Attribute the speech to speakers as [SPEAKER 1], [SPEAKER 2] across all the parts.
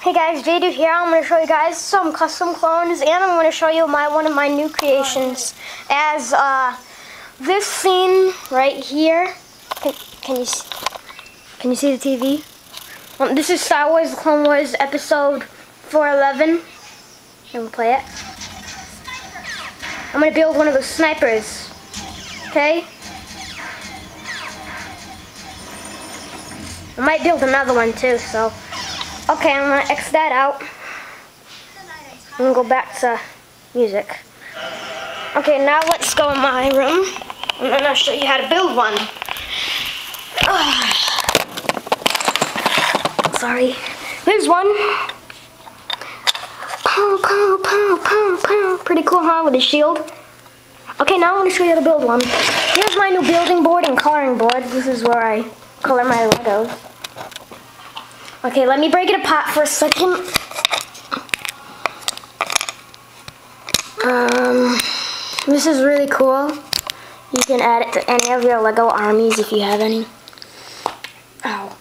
[SPEAKER 1] Hey guys, JD here. I'm going to show you guys some custom clones, and I'm going to show you one of my new creations as this scene right here. Can you see the TV? This is Star Wars: The Clone Wars episode 411. And we'll play it. I'm going to build one of those snipers. Okay? I might build another one too, so. Okay, I'm going to X that out. I'm going to go back to music. Okay, now let's go in my room. And then I'll show you how to build one. Sorry. There's one. Pow, pow, pow, pow, pow. Pretty cool, huh? With a shield. Okay, now I'm going to show you how to build one. Here's my new building board and coloring board. This is where I color my Legos. Okay, let me break it apart for a second. This is really cool. You can add it to any of your Lego armies if you have any. Ow,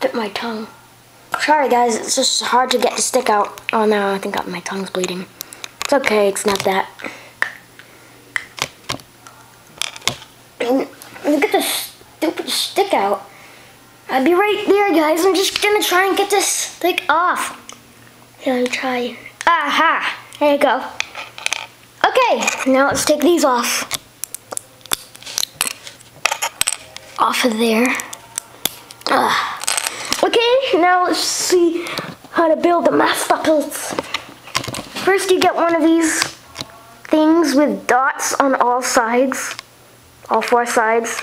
[SPEAKER 1] bit my tongue. Sorry guys, it's just hard to get to stick out. Oh no, I think my tongue's bleeding. It's okay, it's not that. Look at this stupid stick out. I'll be right there, guys. I'm just gonna try and get this stick off. Here, let me try. Aha! There you go. Okay, now let's take these off. Off of there. Okay, now let's see how to build the master builds. First, you get one of these things with dots on all sides, all four sides.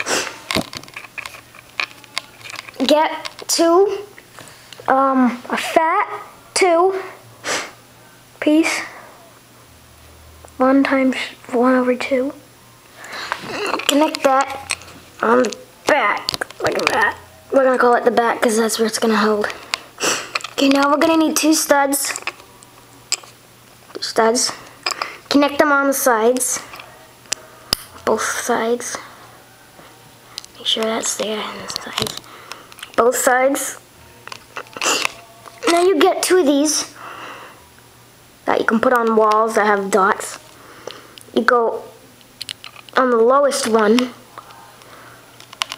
[SPEAKER 1] Get a fat 2 piece. 1 times 1/2. Connect that on the back, like that. We're gonna call it the back because that's where it's gonna hold. Okay, now we're gonna need 2 studs. Connect them on the sides. Both sides. Make sure that's there on the sides. Both sides. Now you get 2 of these that you can put on walls that have dots. You go on the lowest one.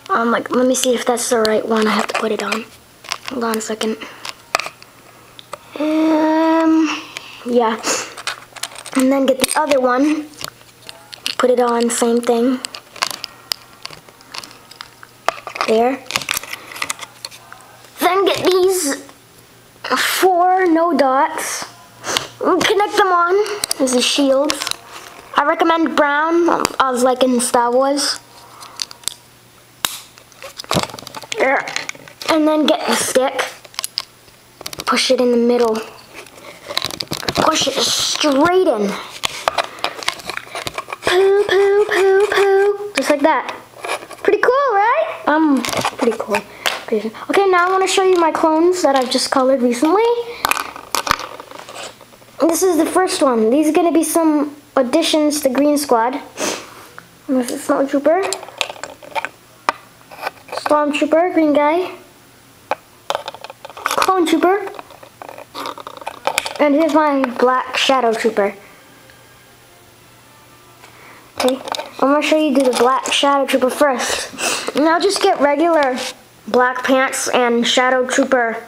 [SPEAKER 1] Let me see if that's the right one I have to put it on. Hold on a second. Yeah. And then get the other one. Put it on, same thing. There. Then get these 4 no dots. Connect them on as a shield. I recommend brown, as like in Star Wars. There. And then get the stick. Push it in the middle. Push it straight in. Poo, poo, poo, poo. Just like that. Pretty cool, right? Pretty cool. Okay, now I want to show you my clones that I've just colored recently. This is the first one. These are going to be some additions to Green Squad. This is Snowtrooper. Stormtrooper, green guy. Clone Trooper. And here's my black Shadow Trooper. Okay, I'm going to show you do the black Shadow Trooper first. Now just get regular black pants and Shadow Trooper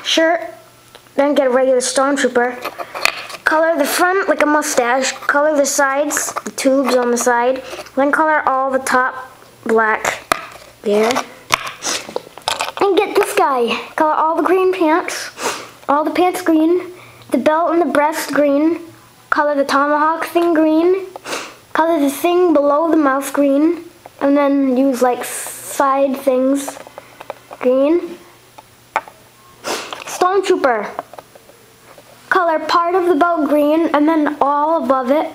[SPEAKER 1] shirt. Then get a regular Stormtrooper. Color the front like a mustache. Color the sides, the tubes on the side. Then color all the top black. There. And get this guy. Color all the green pants. All the pants green. The belt and the breast green. Color the tomahawk thing green. Color the thing below the mouth green. And then use like side things green. Stormtrooper. Color part of the belt green and then all above it.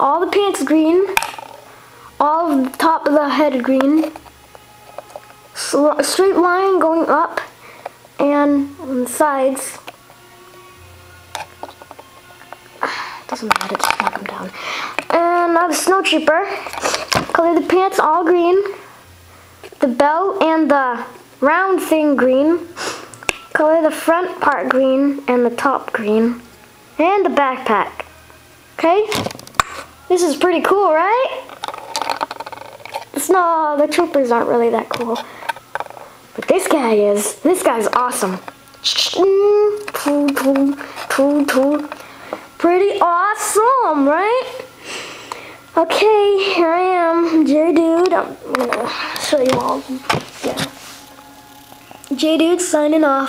[SPEAKER 1] All the pants green. All of the top of the head green. Straight line going up and on the sides. Doesn't matter, just knock them down. And now the Snowtrooper. Color the pants all green. The belt and the round thing green. color the front part green and the top green. And the backpack. Okay? This is pretty cool, right? No, the troopers aren't really that cool. But this guy is. This guy's awesome. Pretty awesome, right? Okay, here I am, J-Dude. I'm gonna show you all. Yeah. J-Dude signing off.